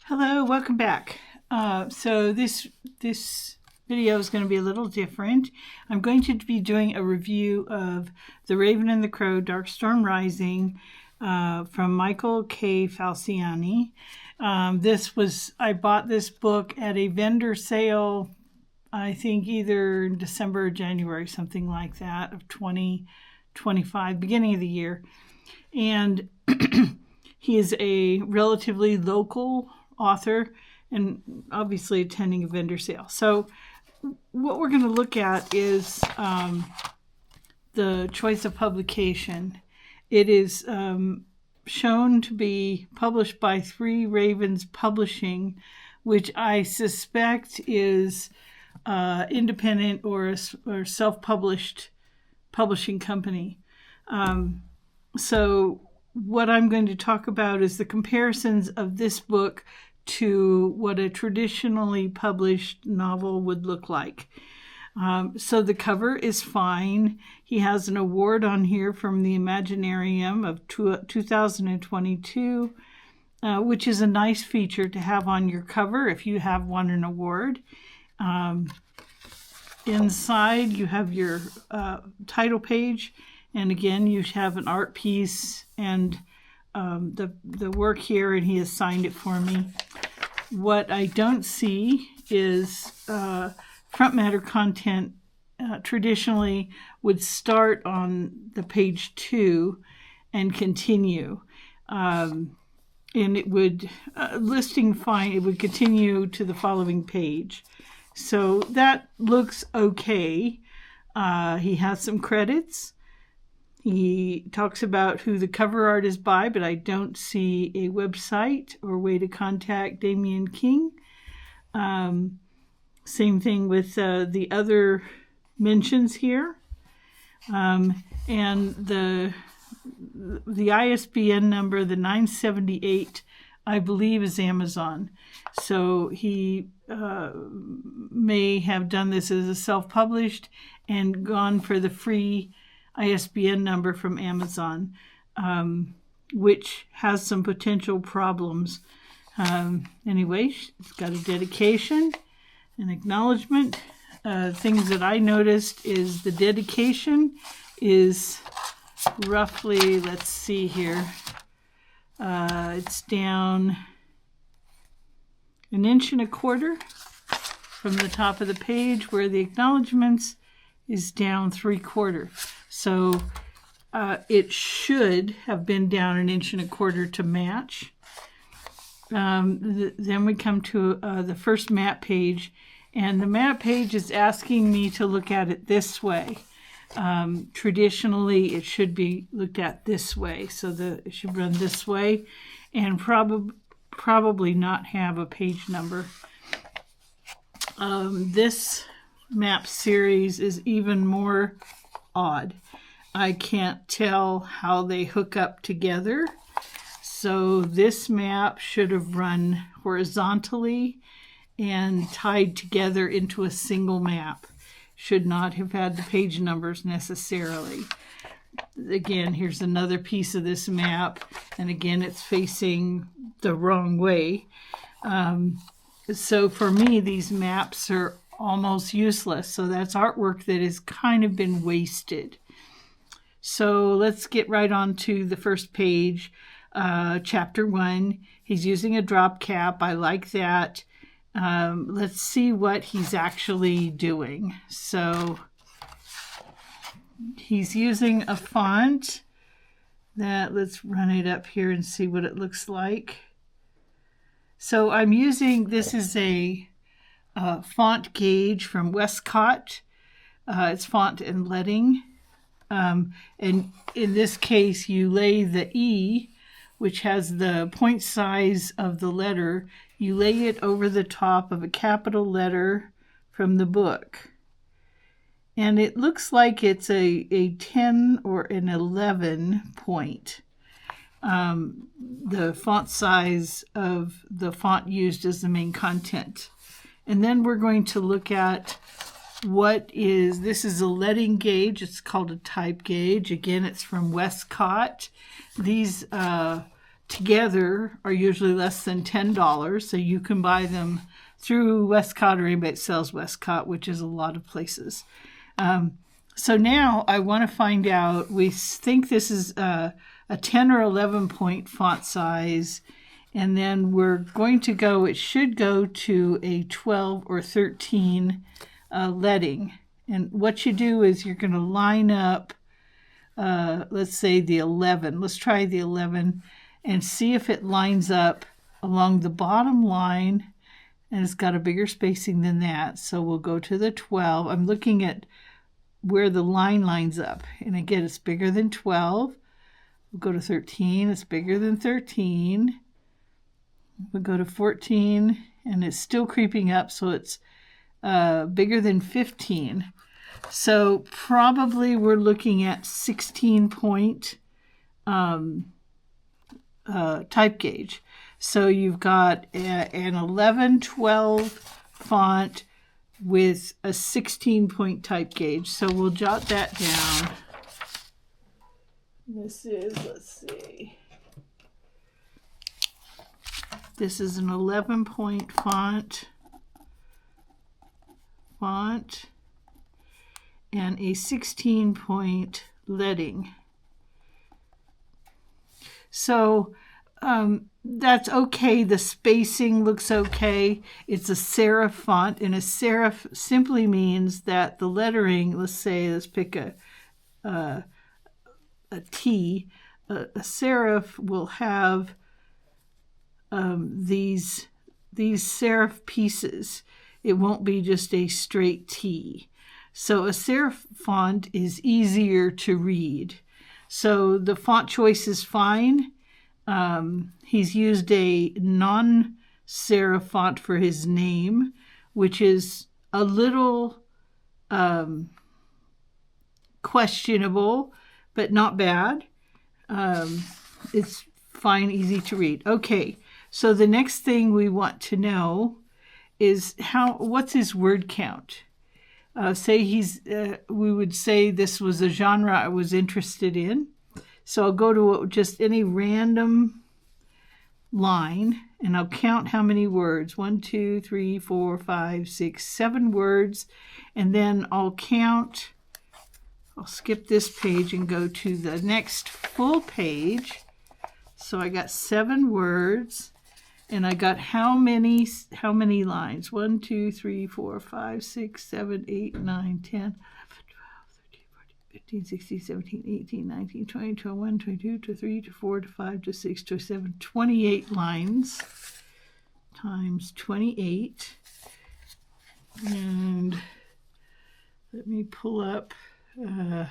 Hello, welcome back. So this video is going to be a little different. I'm going to be doing a review of The Raven and the Crow, Darkstorm Rising from Michael K. Falciani. I bought this book at a vendor sale, I think either in December or January, something like that, of 2025, beginning of the year. And he is a relatively local author and obviously attending a vendor sale. So what we're going to look at is the choice of publication. It is shown to be published by Three Ravens Publishing, which I suspect is independent or self-published publishing company. So what I'm going to talk about is the comparisons of this book to what a traditionally published novel would look like. So the cover is fine. He has an award on here from the Imaginarium of 2022, which is a nice feature to have on your cover if you have won an award. Inside you have your title page, and again you have an art piece and the work here, and he has signed it for me. What I don't see is front matter content. Traditionally would start on the page 2 and continue, and it would listing fine. It would continue to the following page, so that looks okay. He has some credits. He talks about who the cover art is by, but I don't see a website or way to contact Damian King. Same thing with the other mentions here. And the ISBN number, the 978, I believe is Amazon. So he may have done this as a self-published and gone for the free ISBN number from Amazon, which has some potential problems. Anyway, it's got a dedication, an acknowledgement. Things that I noticed is the dedication is roughly, let's see here, it's down 1.25 inches from the top of the page, where the acknowledgements is down 3/4. So it should have been down 1.25 inches to match. Then we come to the first map page, and the map page is asking me to look at it this way. Traditionally, it should be looked at this way, so it should run this way, and probably not have a page number. This map series is even more odd. I can't tell how they hook up together. So this map should have run horizontally and tied together into a single map. Should not have had the page numbers necessarily. Again, here's another piece of this map, and again it's facing the wrong way. So for me, these maps are almost useless. So that's artwork that has kind of been wasted. So let's get right on to the first page, chapter 1. He's using a drop cap. I like that. Let's see what he's actually doing. So he's using a font that, let's run it up here and see what it looks like. So I'm using, this is a font gauge from Westcott. It's font and leading. And in this case, you lay the E, which has the point size of the letter, you lay it over the top of a capital letter from the book. And it looks like it's a 10 or an 11 point. The font size of the font used as the main content. And then we're going to look at this is a leading gauge. It's called a type gauge. Again, it's from Westcott. These together are usually less than $10, so you can buy them through Westcott or anybody that sells Westcott, which is a lot of places. So now I want to find out, we think this is a 10 or 11 point font size, and then we're going to go, it should go to a 12 or 13 leading. And what you do is you're going to line up, let's say the 11. Let's try the 11 and see if it lines up along the bottom line, and it's got a bigger spacing than that. So we'll go to the 12. I'm looking at where the line lines up. And again, it's bigger than 12. We'll go to 13. It's bigger than 13. We'll go to 14, and it's still creeping up, so it's bigger than 15. So probably we're looking at 16 point type gauge. So you've got an 11-12 font with a 16 point type gauge. So we'll jot that down. This is, let's see. This is an 11 point font and a 16 point leading. So that's okay. The spacing looks okay. It's a serif font, and a serif simply means that the lettering, let's pick a T. A serif will have these serif pieces. It won't be just a straight T. So a serif font is easier to read. So the font choice is fine. He's used a non-serif font for his name, which is a little questionable, but not bad. It's fine, easy to read. Okay, so the next thing we want to know is what's his word count? We would say this was a genre I was interested in. So I'll go to just any random line, and I'll count how many words. 1, 2, 3, 4, 5, 6, 7 words. And then I'll skip this page and go to the next full page. So I got 7 words, and I got how many lines? 1, 2, 3, 4, 5, 6, 7, 8, 9, 10, 15, 16, 17, 18, 19, 20, 21, 22, 23, 24, 25, 26, 27, 28 lines times 28. And let me pull up my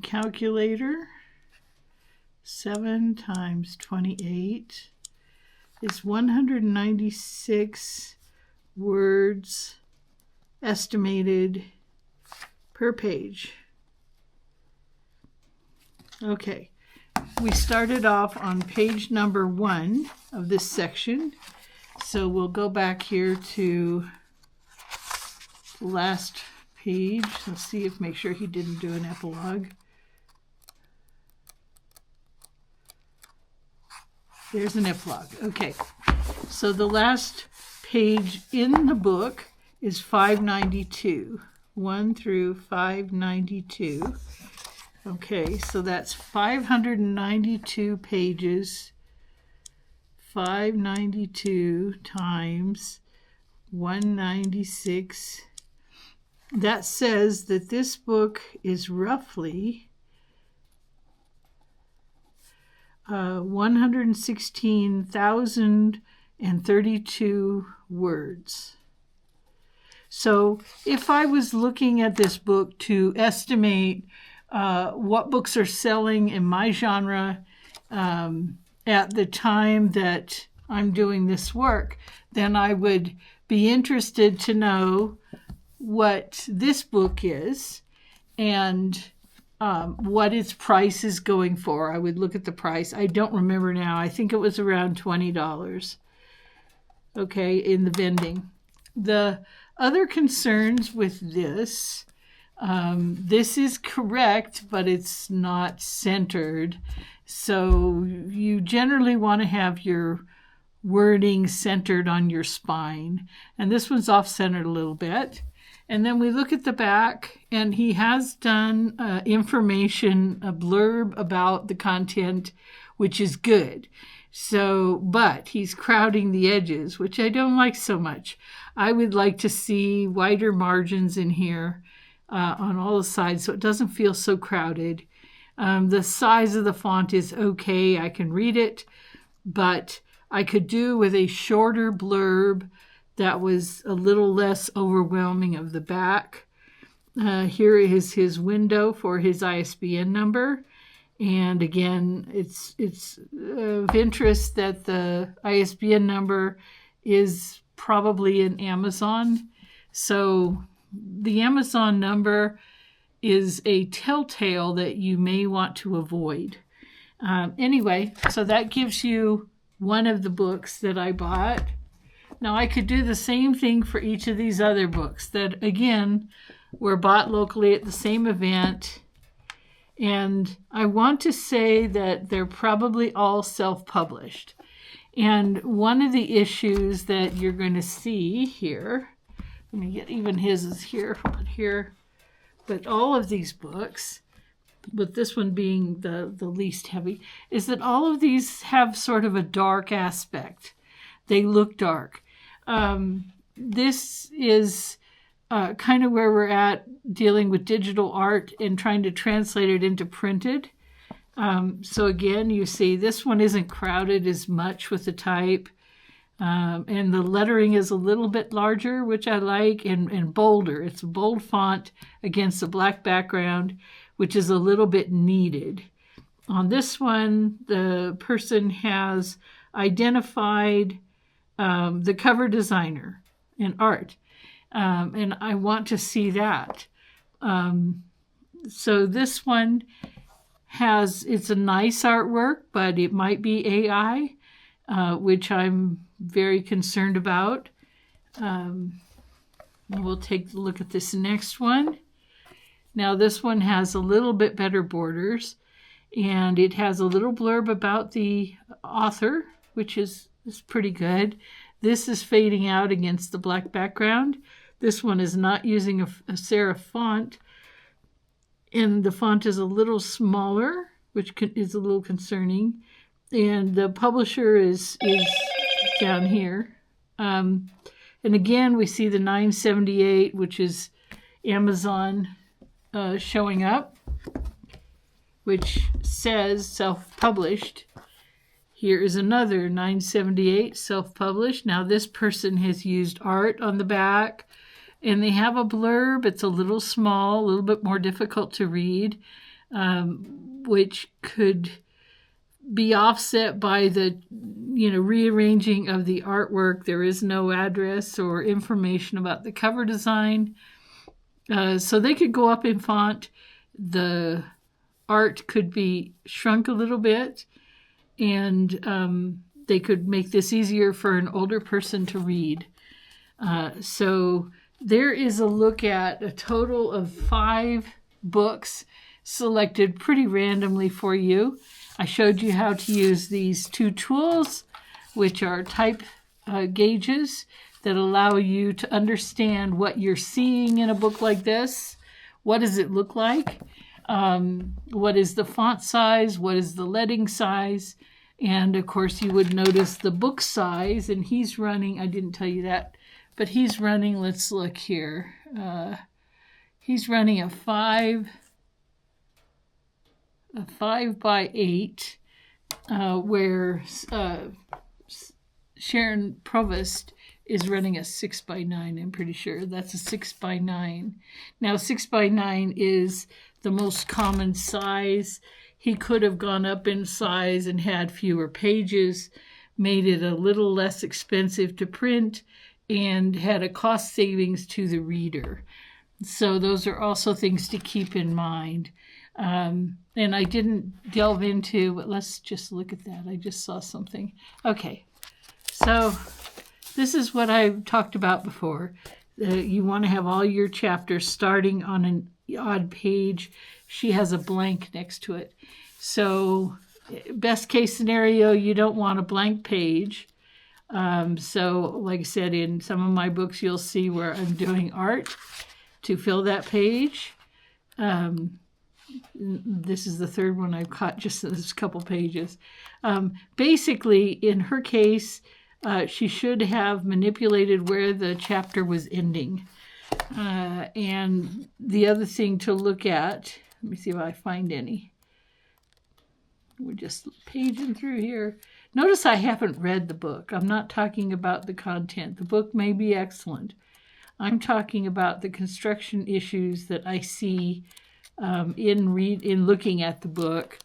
calculator. 7 times 28 is 196 words estimated per page. Okay, we started off on page number 1 of this section. So we'll go back here to the last page. Let's see make sure he didn't do an epilogue. There's an epilogue. Okay, so the last page in the book is 592. 1 through 592. Okay, so that's 592 pages. 592 times 196. That says that this book is roughly 116,032 words. So if I was looking at this book to estimate what books are selling in my genre at the time that I'm doing this work, then I would be interested to know what this book is and what its price is going for. I would look at the price. I don't remember now. I think it was around $20, okay, in the vending. The other concerns with this This is correct, but it's not centered. So you generally want to have your wording centered on your spine. And this one's off-centered a little bit. And then we look at the back, and he has done information, a blurb about the content, which is good. So, but he's crowding the edges, which I don't like so much. I would like to see wider margins in here on all the sides so it doesn't feel so crowded. The size of the font is okay. I can read it, but I could do with a shorter blurb that was a little less overwhelming of the back. Here is his window for his ISBN number. And again, it's of interest that the ISBN number is probably in Amazon. So the Amazon number is a telltale that you may want to avoid. Anyway, so that gives you one of the books that I bought. Now I could do the same thing for each of these other books that, again, were bought locally at the same event. And I want to say that they're probably all self-published. And one of the issues that you're going to see here, let me get even his is here, but here. But all of these books, with this one being the least heavy, is that all of these have sort of a dark aspect. They look dark. This is kind of where we're at dealing with digital art and trying to translate it into printed. So again, you see this one isn't crowded as much with the type. And the lettering is a little bit larger, which I like, and bolder. It's a bold font against a black background, which is a little bit needed. On this one, the person has identified the cover designer and art, and I want to see that. So this one it's a nice artwork, but it might be AI, which I'm very concerned about. We'll take a look at this next one. Now this one has a little bit better borders, and it has a little blurb about the author, which is pretty good. This is fading out against the black background. This one is not using a serif font, and the font is a little smaller, which is a little concerning. And the publisher is down here. And again, we see the 978, which is Amazon showing up, which says self-published. Here is another 978 self-published. Now this person has used art on the back, and they have a blurb. It's a little small, a little bit more difficult to read, which could be offset by the rearranging of the artwork. There is no address or information about the cover design. So they could go up in font. The art could be shrunk a little bit, and they could make this easier for an older person to read. So there is a look at a total of 5 books selected pretty randomly for you. I showed you how to use these 2 tools, which are type gauges that allow you to understand what you're seeing in a book like this. What does it look like? What is the font size? What is the leading size? And of course, you would notice the book size, and he's running, I didn't tell you that, but he's running, let's look here. He's running a 5 by 8, where Sharon Provost is running a 6 by 9. I'm pretty sure that's a 6 by 9. Now 6 by 9 is the most common size. He could have gone up in size and had fewer pages, made it a little less expensive to print, and had a cost savings to the reader. So those are also things to keep in mind. And I didn't delve into, but let's just look at that. I just saw something. Okay, so this is what I've talked about before. You want to have all your chapters starting on an odd page. She has a blank next to it. So best case scenario, you don't want a blank page. So like I said, in some of my books, you'll see where I'm doing art to fill that page. This is the third one I've caught, just this couple pages. Basically, in her case, she should have manipulated where the chapter was ending. And the other thing to look at, let me see if I find any. We're just paging through here. Notice I haven't read the book. I'm not talking about the content. The book may be excellent. I'm talking about the construction issues that I see in looking at the book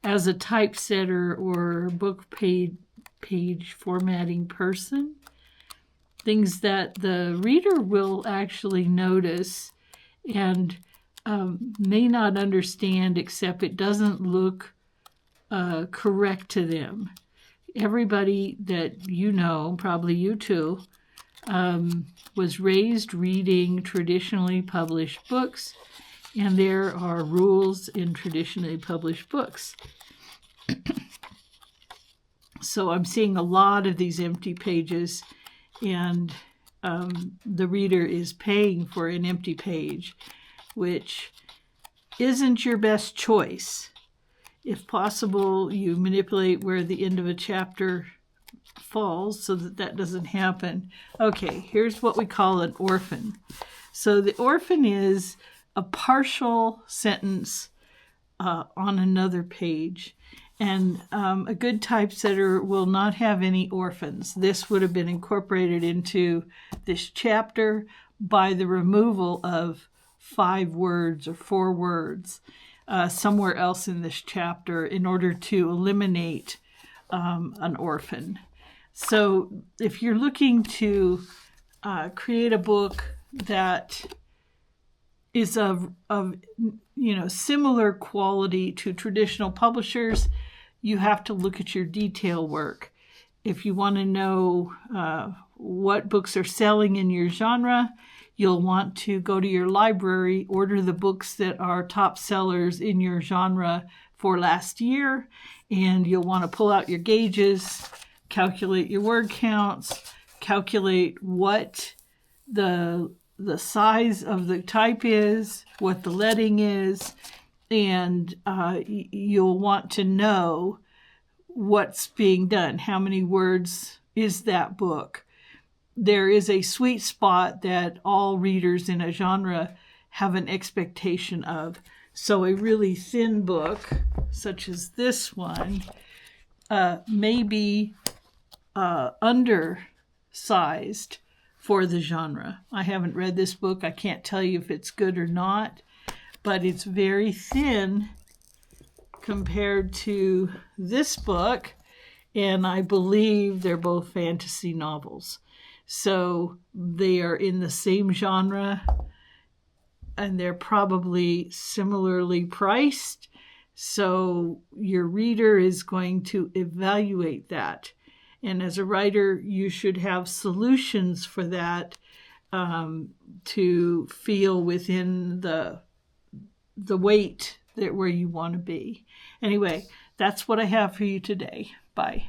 as a typesetter or book page formatting person. Things that the reader will actually notice and may not understand, except it doesn't look correct to them. Everybody that you know, probably you too, was raised reading traditionally published books, and there are rules in traditionally published books. So I'm seeing a lot of these empty pages, and the reader is paying for an empty page, which isn't your best choice. If possible, you manipulate where the end of a chapter falls so that that doesn't happen. Okay, here's what we call an orphan. So the orphan is a partial sentence on another page. And a good typesetter will not have any orphans. This would have been incorporated into this chapter by the removal of 5 words or 4 words somewhere else in this chapter in order to eliminate an orphan. So if you're looking to create a book that is of similar quality to traditional publishers, you have to look at your detail work. If you want to know what books are selling in your genre, you'll want to go to your library, order the books that are top sellers in your genre for last year, and you'll want to pull out your gauges, calculate your word counts, calculate what the size of the type is, what the leading is, and you'll want to know what's being done. How many words is that book? There is a sweet spot that all readers in a genre have an expectation of. So a really thin book, such as this one, may be undersized for the genre. I haven't read this book. I can't tell you if it's good or not, but it's very thin compared to this book, and I believe they're both fantasy novels. So they are in the same genre, and they're probably similarly priced. So your reader is going to evaluate that. And as a writer, you should have solutions for that to feel within the weight that where you want to be. Anyway, that's what I have for you today. Bye.